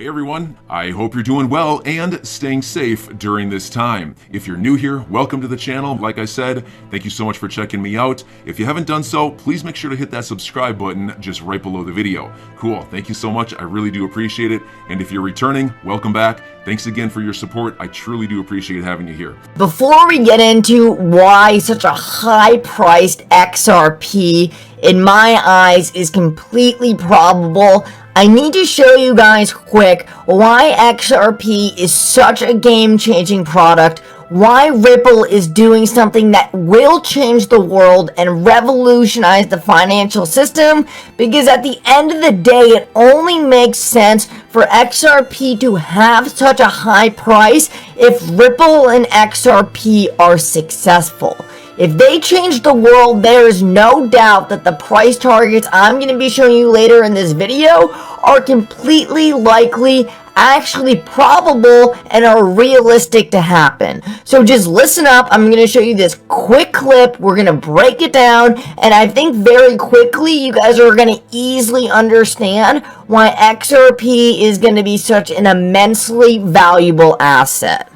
Hey everyone, I hope you're doing well and staying safe during this time. If you're new here, welcome to the channel. Like I said, thank you so much for checking me out. If you haven't done so, please make sure to hit that subscribe button just right below the video. Cool, thank you so much. I really do appreciate it. And if you're returning, welcome back. Thanks again for your support. I truly do appreciate having you here. Before we get into why such a high-priced XRP, in my eyes, is completely probable, I need to show you guys quick why XRP is such a game-changing product, why Ripple is doing something that will change the world and revolutionize the financial system, because at the end of the day, it only makes sense for XRP to have such a high price if Ripple and XRP are successful. If they change the world, there is no doubt that the price targets I'm going to be showing you later in this video are completely likely, actually probable, and are realistic to happen. So just listen up. I'm going to show you this quick clip. We're going to break it down, and I think very quickly you guys are going to easily understand why XRP is going to be such an immensely valuable asset.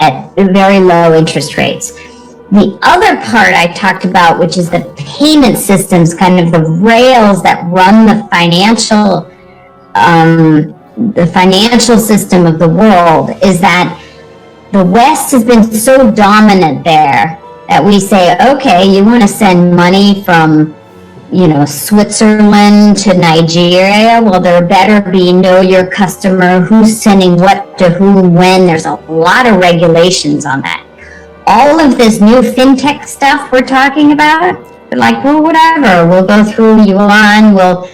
At very low interest rates. The other part I talked about, which is the payment systems, kind of the rails that run the financial system of the world, is that the West has been so dominant there that we say, okay, you want to send money from, Switzerland to Nigeria, well, there better be know your customer, who's sending what to whom, when. There's a lot of regulations on that. All of this new fintech stuff we're talking about, they're like, well, whatever, we'll go through yuan, we'll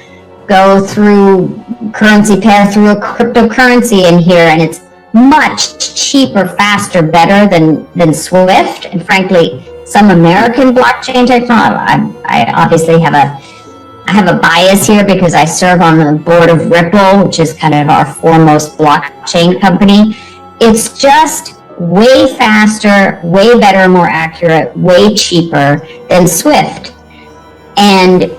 go through currency pair through a cryptocurrency in here, and it's much cheaper, faster, better than Swift, and frankly, some American blockchain technology. I obviously have a bias here because I serve on the board of Ripple, which is kind of our foremost blockchain company. It's just way faster, way better, more accurate, way cheaper than Swift. And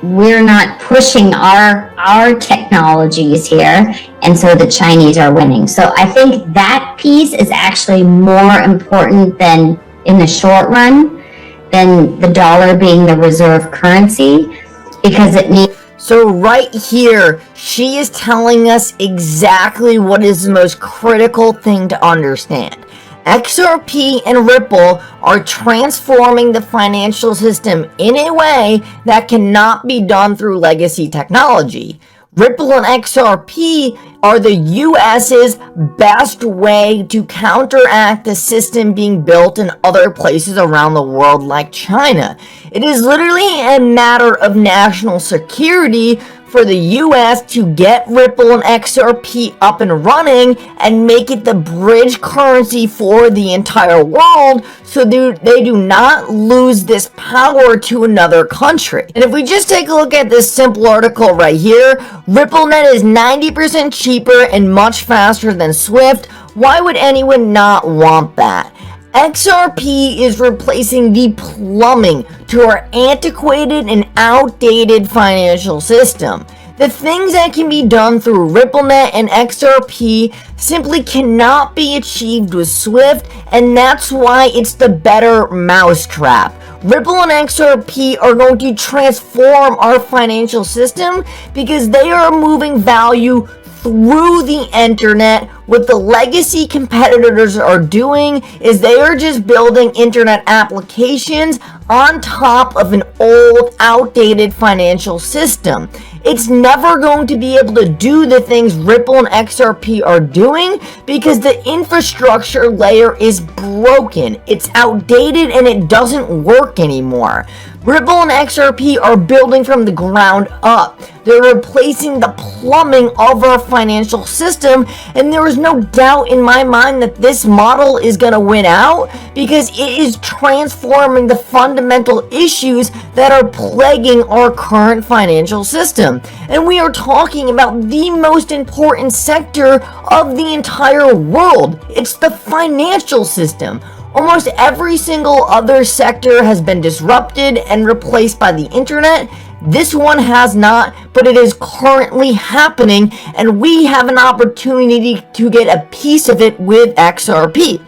we're not pushing our technologies here, and so the Chinese are winning. So I think that piece is actually more important than in the short run than the dollar being the reserve currency, because it needs. So right here, she is telling us exactly what is the most critical thing to understand. XRP and Ripple are transforming the financial system in a way that cannot be done through legacy technology. Ripple and XRP are the US's best way to counteract the system being built in other places around the world like China. It is literally a matter of national security for the US to get Ripple and XRP up and running and make it the bridge currency for the entire world, so they do not lose this power to another country. And if we just take a look at this simple article right here, RippleNet is 90% cheaper and much faster than Swift. Why would anyone not want that? XRP is replacing the plumbing to our antiquated and outdated financial system. The things that can be done through RippleNet and XRP simply cannot be achieved with Swift, and that's why it's the better mousetrap. Ripple and XRP are going to transform our financial system because they are moving value through the internet. What the legacy competitors are doing is they are just building internet applications on top of an old, outdated financial system. It's never going to be able to do the things Ripple and XRP are doing because the infrastructure layer is broken. It's outdated and it doesn't work anymore. Ripple and XRP are building from the ground up. They're replacing the plumbing of our financial system, and there is no doubt in my mind that this model is going to win out because it is transforming the fundamental issues that are plaguing our current financial system. And we are talking about the most important sector of the entire world. It's the financial system. Almost every single other sector has been disrupted and replaced by the internet. This one has not, but it is currently happening, and we have an opportunity to get a piece of it with XRP.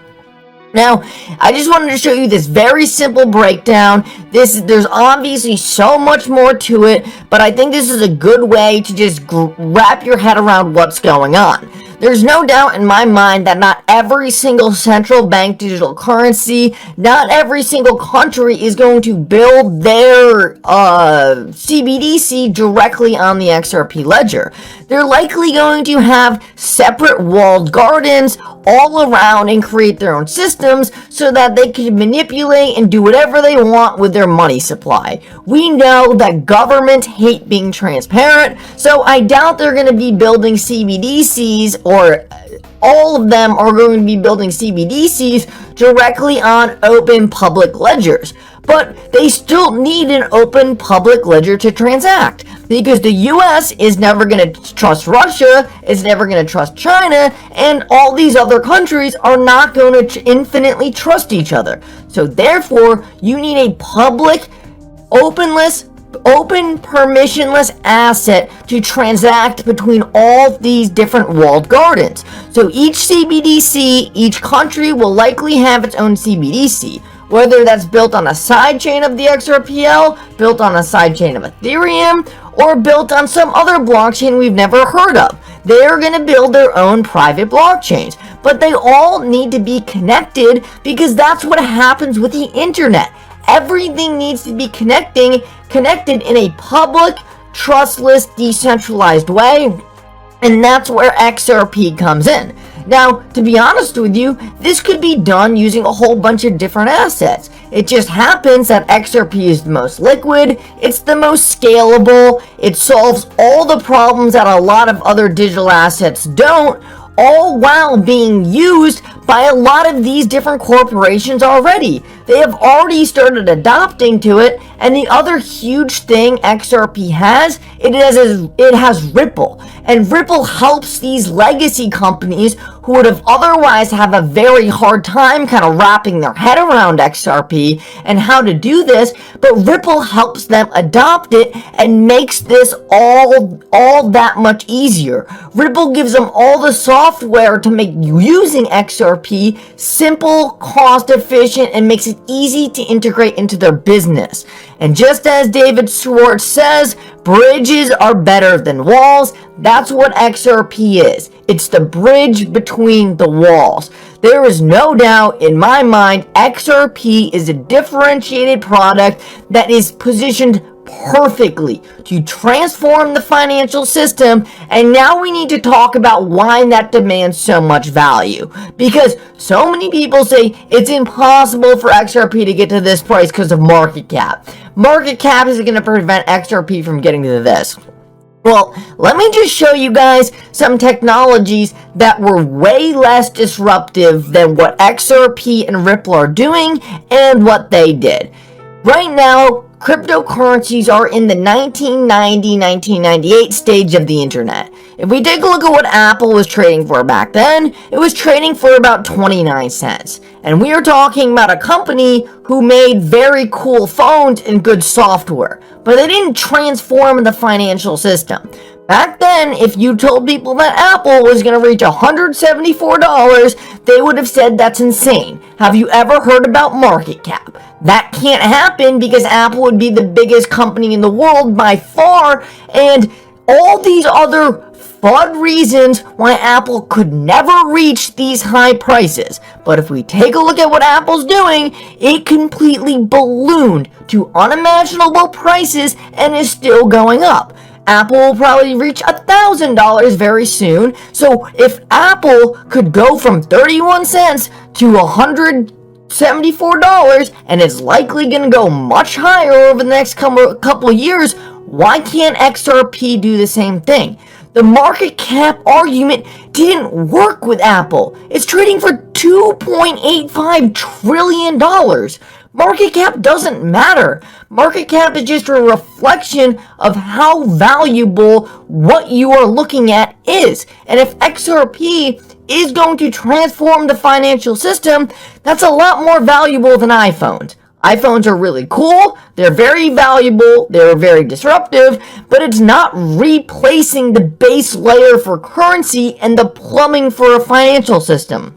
Now, I just wanted to show you this very simple breakdown. There's obviously so much more to it, but I think this is a good way to just wrap your head around what's going on. There's no doubt in my mind that not every single central bank digital currency, not every single country is going to build their CBDC directly on the XRP ledger. They're likely going to have separate walled gardens all around and create their own systems so that they can manipulate and do whatever they want with their money supply. We know that governments hate being transparent, so I doubt they're going to be building CBDCs, or all of them are going to be building CBDCs directly on open public ledgers. But they still need an open public ledger to transact, because the US is never going to trust Russia, is never going to trust China, and all these other countries are not going to infinitely trust each other. So therefore, you need a public, open permissionless asset to transact between all these different walled gardens. So each CBDC, each country will likely have its own CBDC. Whether that's built on a sidechain of the XRPL, built on a sidechain of Ethereum, or built on some other blockchain we've never heard of. They're going to build their own private blockchains, but they all need to be connected, because that's what happens with the internet. Everything needs to be connected in a public, trustless, decentralized way, and that's where XRP comes in. Now, to be honest with you, this could be done using a whole bunch of different assets. It just happens that XRP is the most liquid, it's the most scalable, it solves all the problems that a lot of other digital assets don't, all while being used by a lot of these different corporations already. They have already started adopting to it, and the other huge thing XRP has, it has Ripple. And Ripple helps these legacy companies who would have otherwise have a very hard time kind of wrapping their head around XRP and how to do this, but Ripple helps them adopt it and makes this all that much easier. Ripple gives them all the software to make using XRP simple, cost efficient, and makes it easy to integrate into their business. And just as David Schwartz says, bridges are better than walls. That's what XRP is. It's the bridge between the walls. There is no doubt in my mind, XRP is a differentiated product that is positioned perfectly to transform the financial system, and now we need to talk about why that demands so much value, because so many people say it's impossible for XRP to get to this price because of market cap. Market cap is going to prevent XRP from getting to this. Well, let me just show you guys some technologies that were way less disruptive than what XRP and Ripple are doing and what they did. Right now, cryptocurrencies are in the 1990-1998 stage of the internet. If we take a look at what Apple was trading for back then, it was trading for about 29 cents. And we are talking about a company who made very cool phones and good software, but they didn't transform the financial system. Back then, if you told people that Apple was going to reach $174, they would have said that's insane. Have you ever heard about market cap? That can't happen because Apple would be the biggest company in the world by far, and all these other FUD reasons why Apple could never reach these high prices. But if we take a look at what Apple's doing, it completely ballooned to unimaginable prices and is still going up. Apple will probably reach $1,000 very soon. So if Apple could go from 31 cents to $174, and it's likely going to go much higher over the next couple of years, why can't XRP do the same thing? The market cap argument didn't work with Apple. It's trading for $2.85 trillion. Market cap doesn't matter. Market cap is just a reflection of how valuable what you are looking at is. And if XRP is going to transform the financial system, that's a lot more valuable than iPhones. iPhones are really cool, they're very valuable, they're very disruptive, but it's not replacing the base layer for currency and the plumbing for a financial system.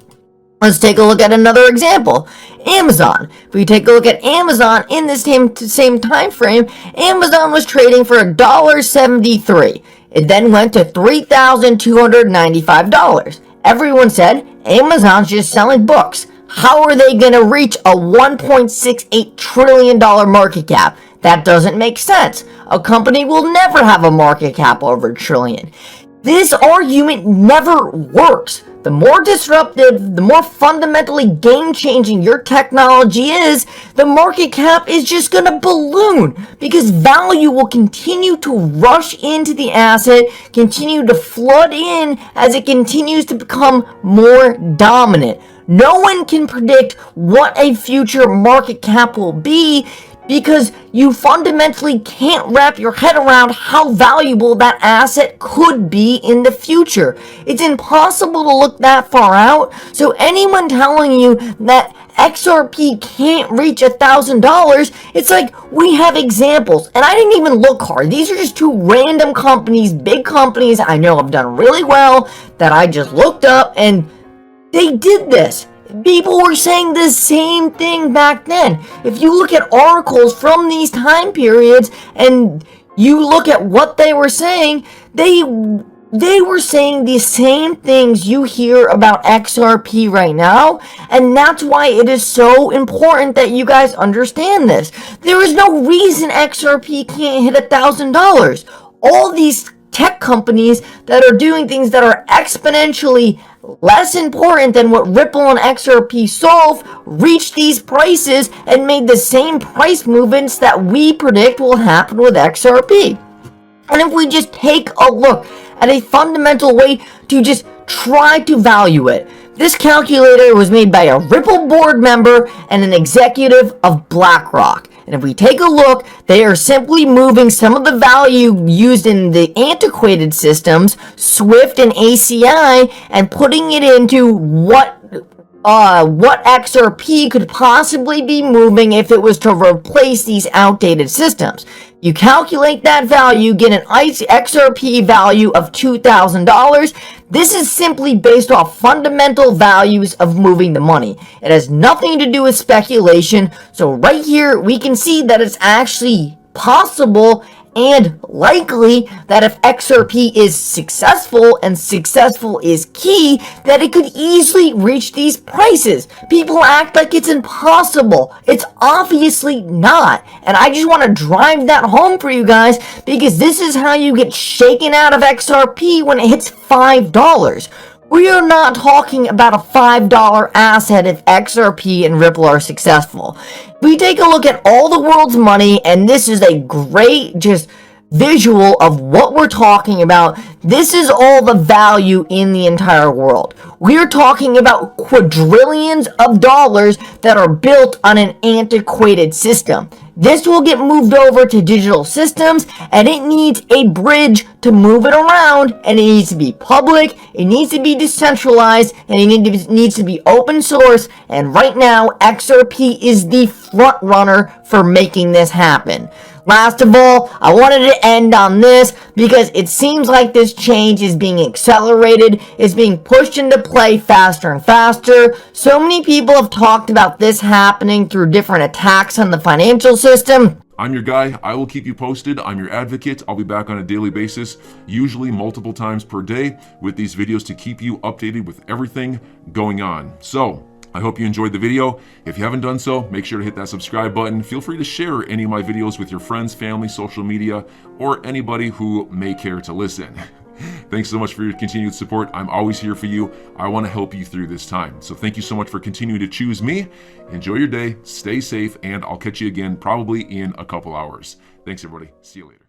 Let's take a look at another example. Amazon. If we take a look at Amazon in this same time frame, Amazon was trading for $1.73. It then went to $3,295. Everyone said, Amazon's just selling books. How are they going to reach a $1.68 trillion market cap? That doesn't make sense. A company will never have a market cap over $1 trillion. This argument never works. The more disruptive, the more fundamentally game-changing your technology is, the market cap is just going to balloon because value will continue to rush into the asset, continue to flood in as it continues to become more dominant. No one can predict what a future market cap will be because you fundamentally can't wrap your head around how valuable that asset could be in the future. It's impossible to look that far out, so anyone telling you that XRP can't reach $1,000, it's like we have examples, and I didn't even look hard. These are just two random companies, big companies I know have done really well that I just looked up, and they did this. People were saying the same thing back then. If you look at articles from these time periods and you look at what they were saying, they were saying the same things you hear about XRP right now, and that's why it is so important that you guys understand this. There is no reason XRP can't hit $1,000. All these tech companies that are doing things that are exponentially less important than what Ripple and XRP solve reached these prices and made the same price movements that we predict will happen with XRP. And if we just take a look at a fundamental way to just try to value it, this calculator was made by a Ripple board member and an executive of BlackRock. And if we take a look, they are simply moving some of the value used in the antiquated systems, SWIFT and ACI, and putting it into what XRP could possibly be moving if it was to replace these outdated systems. You calculate that value, get an XRP value of $2,000. This is simply based off fundamental values of moving the money. It has nothing to do with speculation. So right here, we can see that it's actually possible and likely that if XRP is successful, and successful is key, that it could easily reach these prices. People act like it's impossible. It's obviously not. And I just want to drive that home for you guys because this is how you get shaken out of XRP when it hits $5. We are not talking about a $5 asset if XRP and Ripple are successful. We take a look at all the world's money, and this is a great just visual of what we're talking about. This is all the value in the entire world. We're talking about quadrillions of dollars that are built on an antiquated system. This will get moved over to digital systems, and it needs a bridge to move it around, and it needs to be public, it needs to be decentralized, and it needs to be open source, and right now, XRP is the front runner for making this happen. Last of all, I wanted to end on this because it seems like this change is being accelerated, is being pushed into play faster and faster. So many people have talked about this happening through different attacks on the financial system. I'm your guy. I will keep you posted. I'm your advocate. I'll be back on a daily basis, usually multiple times per day, with these videos to keep you updated with everything going on. So, I hope you enjoyed the video. If you haven't done so, make sure to hit that subscribe button. Feel free to share any of my videos with your friends, family, social media, or anybody who may care to listen. Thanks so much for your continued support. I'm always here for you. I want to help you through this time. So thank you so much for continuing to choose me. Enjoy your day, stay safe, and I'll catch you again probably in a couple hours. Thanks, everybody. See you later.